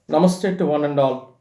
Namaste to one and all.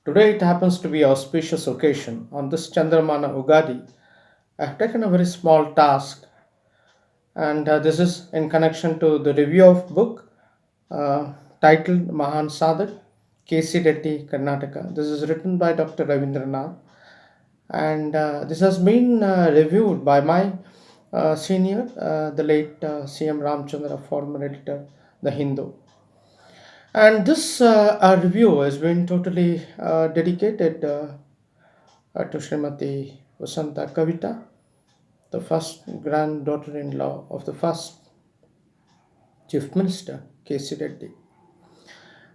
Today it happens to be auspicious occasion. On this Chandramana Ugadi, I have taken a very small task, and this is in connection to the review of book titled Mahan Sadak, K.C. Reddy, Karnataka. This is written by Dr. Ravindranath, and this has been reviewed by my senior, the late C.M. Ramchandra, former editor, The Hindu. And this review has been totally dedicated to Srimati Vasanta Kavita, the first granddaughter-in-law of the first Chief Minister, K.C. Reddy.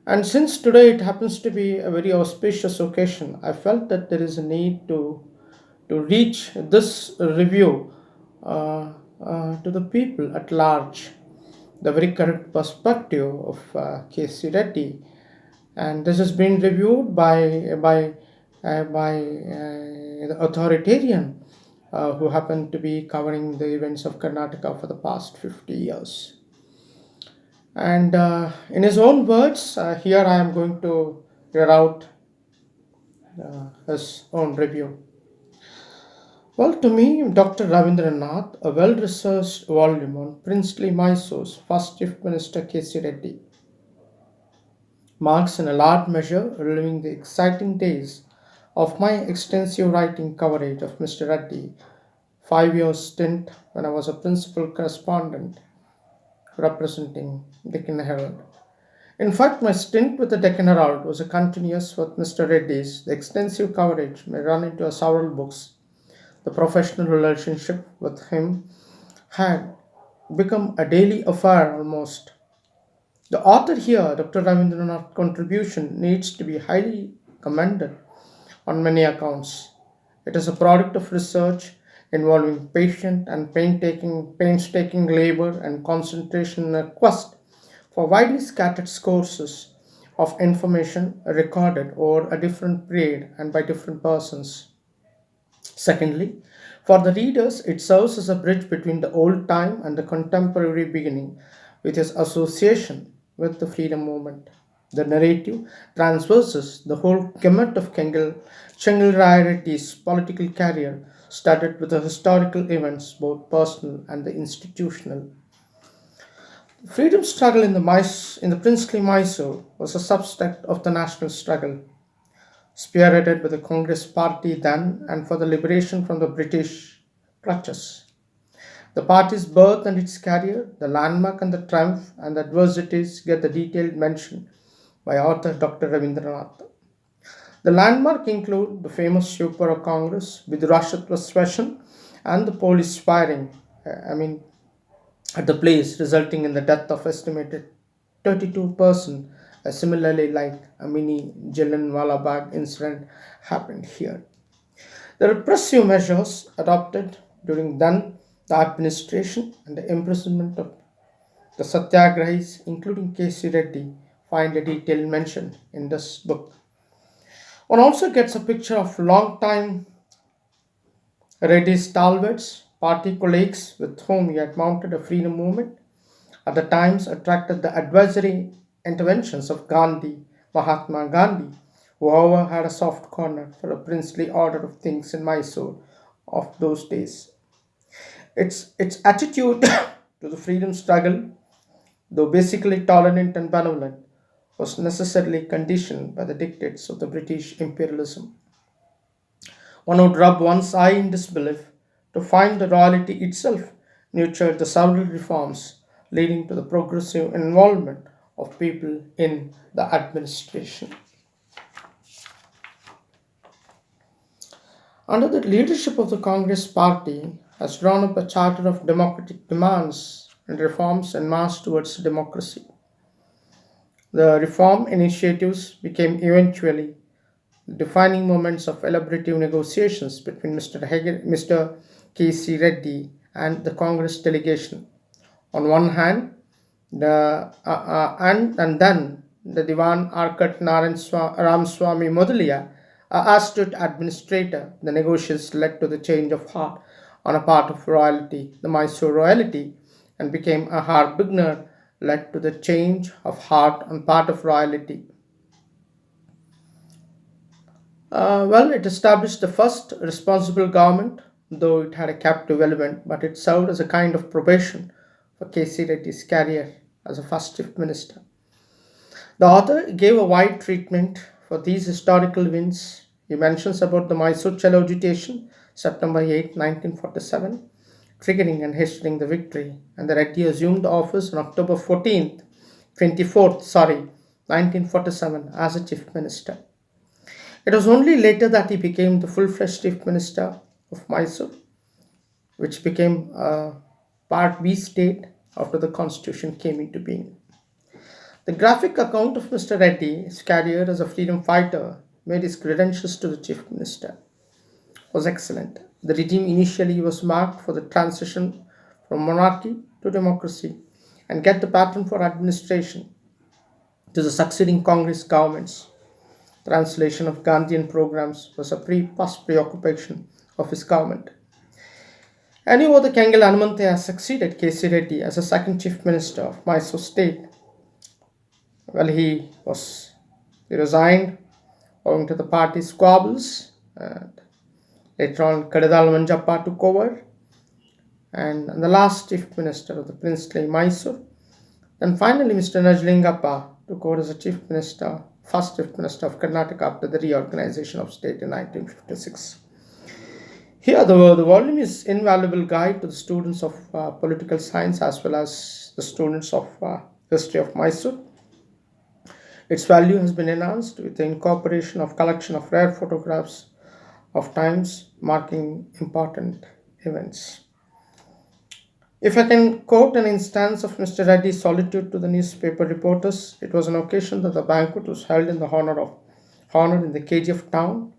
And since today it happens to be a very auspicious occasion, I felt that there is a need to reach this review to the people at large, the very correct perspective of K.C. Reddy, and this has been reviewed by the authoritarian who happened to be covering the events of Karnataka for the past 50 years. And in his own words, here I am going to read out his own review. Well, to me, Dr. Ravindranath, a well researched volume on princely Mysore's first Chief Minister K.C. Reddy, marks in a large measure reliving the exciting days of my extensive writing coverage of Mr. Reddy, 5 year stint when I was a principal correspondent representing Deccan Herald. In fact, my stint with the Deccan Herald was a continuous with Mr. Reddy's. The extensive coverage may run into several books. The professional relationship with him had become a daily affair almost. The author here, Dr. Ravindranath's contribution needs to be highly commended on many accounts. It is a product of research involving patient and painstaking labor and concentration in a quest for widely scattered sources of information recorded over a different period and by different persons. Secondly, for the readers, it serves as a bridge between the old time and the contemporary beginning with his association with the freedom movement. The narrative traverses the whole gamut of Chengalrayareddy's political career, studded with the historical events, both personal and the institutional. The freedom struggle in the princely Mysore was a subset of the national struggle, spearheaded by the Congress Party then and for the liberation from the British clutches. The party's birth and its career, the landmark and the triumph and the adversities get the detailed mention by author Dr. Ravindranath. The landmark include the famous Shivpura Congress with Rashtrattva session and the police firing, at the place, resulting in the death of estimated 32 persons. Similarly, like a mini Jallianwala Bagh incident happened here. The repressive measures adopted during then the administration and the imprisonment of the Satyagrahis, including K.C. Reddy, find a detailed mention in this book. One also gets a picture of long-time Reddy's stalwarts, party colleagues with whom he had mounted a freedom movement, at the times attracted the advisory interventions of Gandhi, Mahatma Gandhi, who however had a soft corner for a princely order of things in Mysore of those days. Its attitude to the freedom struggle, though basically tolerant and benevolent, was necessarily conditioned by the dictates of the British imperialism. One would rub one's eye in disbelief to find the royalty itself nurtured the several reforms leading to the progressive involvement of people in the administration. Under the leadership of the Congress Party, has drawn up a charter of democratic demands and reforms en masse towards democracy. The reform initiatives became eventually defining moments of elaborative negotiations between Mr. K.C. Reddy and the Congress delegation. On one hand, and then the Diwan Arkat Ramswamy Modalia, astute administrator, the negotiations led to the change of heart on a part of royalty, the Mysore royalty, and became a harbinger led to the change of heart on part of royalty. Well, it established the first responsible government, though it had a captive element, but it served as a kind of probation for K.C. Reddy's career as a first chief minister. The author gave a wide treatment for these historical wins. He mentions about the Mysore Chalo agitation, September 8, 1947, triggering and hastening the victory, and the Reddy assumed office on October 24th, 1947, as a chief minister. It was only later that he became the full-fledged chief minister of Mysore, which became a Part B state after the constitution came into being. The graphic account of Mr. Reddy, his career as a freedom fighter, made his credentials to the chief minister, was excellent. The regime initially was marked for the transition from monarchy to democracy and get the pattern for administration to the succeeding Congress governments. Translation of Gandhian programs was a first preoccupation of his government. Anyway, the Kengal Hanumanthaya succeeded K.C. Reddy as a second chief minister of Mysore state. Well, he resigned owing to the party squabbles. And later on, Kadadal Manjappa took over, and the last chief minister of the princely Mysore. Then finally, Mr. Najlingappa took over as a chief minister, first chief minister of Karnataka after the reorganization of state in 1956. Here, the volume is invaluable guide to the students of political science as well as the students of history of Mysore. Its value has been enhanced with the incorporation of collection of rare photographs of times marking important events. If I can quote an instance of Mr. Reddy's solitude to the newspaper reporters, it was an occasion that the banquet was held in the honor in the KGF town,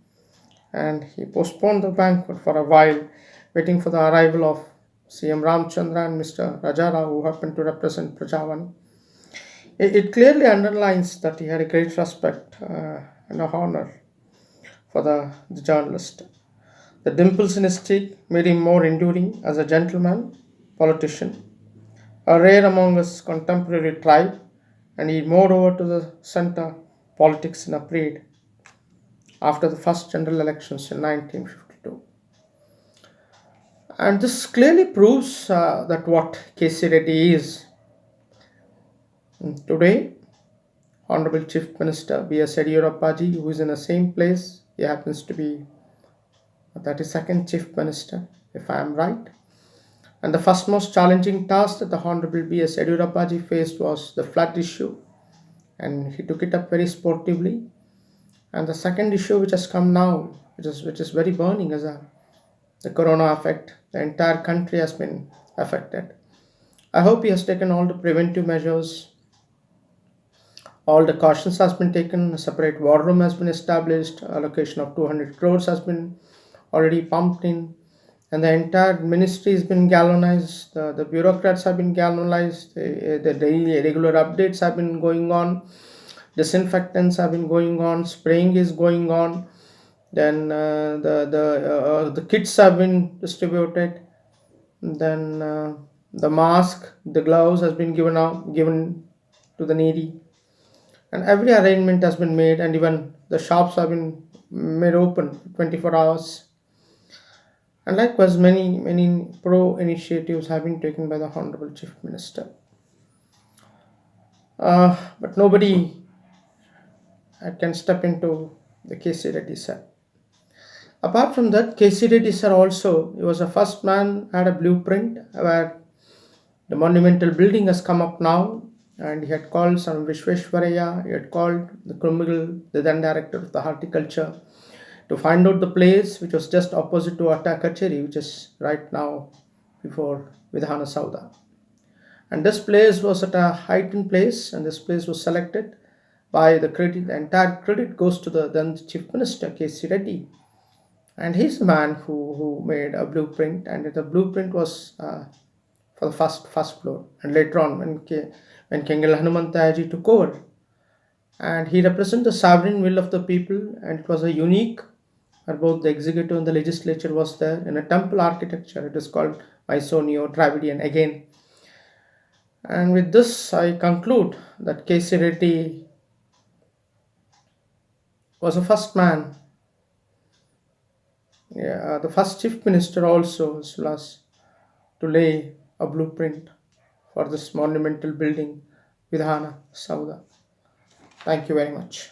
and he postponed the banquet for a while, waiting for the arrival of CM Ramchandra and Mr. Rajara, who happened to represent Prajavani. It clearly underlines that he had a great respect and a honor for the journalist. The dimples in his cheek made him more enduring as a gentleman, politician, a rare among his contemporary tribe, and he moved over to the center politics in a period after the first general elections in 1952. And this clearly proves that what K.C. Reddy is. Today, Honorable Chief Minister B.S. Yediyurappaji, who is in the same place, he happens to be 32nd Chief Minister, if I am right. And the first most challenging task that the Honorable B.S. Yediyurappaji faced was the flood issue, and he took it up very sportively. And the second issue which has come now, which is very burning, is the corona effect. The entire country has been affected. I hope he has taken all the preventive measures. All the cautions has been taken. A separate war room has been established. Allocation of 200 crores has been already pumped in, and the entire ministry has been galvanized. The bureaucrats have been galvanized. The daily regular updates have been going on. Disinfectants have been going on. Spraying is going on. Then the kits have been distributed. Then the mask, the gloves has been given to the needy, and every arrangement has been made, and even the shops have been made open 24 hours. And likewise, many pro initiatives have been taken by the Honorable Chief Minister. But nobody can step into the KC Reddy sir. Apart from that, KC Reddy sir also, he was the first man had a blueprint where the monumental building has come up now, and he had called some Vishweshwaraya, he had called the Krumigal, the then director of the horticulture, to find out the place which was just opposite to Atta Kacheri, which is right now before Vidhana Sauda. And this place was at a heightened place, and this place was selected by the entire credit goes to the then Chief Minister K.C. Reddy. And he's the man who made a blueprint, and the blueprint was for the first floor. And later on, when Kengal Hanumantayaji took over, and he represented the sovereign will of the people, and it was a unique where both the executive and the legislature was there in a temple architecture. It is called Mysore Neo-Dravidian again. And with this, I conclude that K.C. Reddy was the first man Yeah, the first chief minister also was to lay a blueprint for this monumental building, Vidhana Sauda. Thank you very much.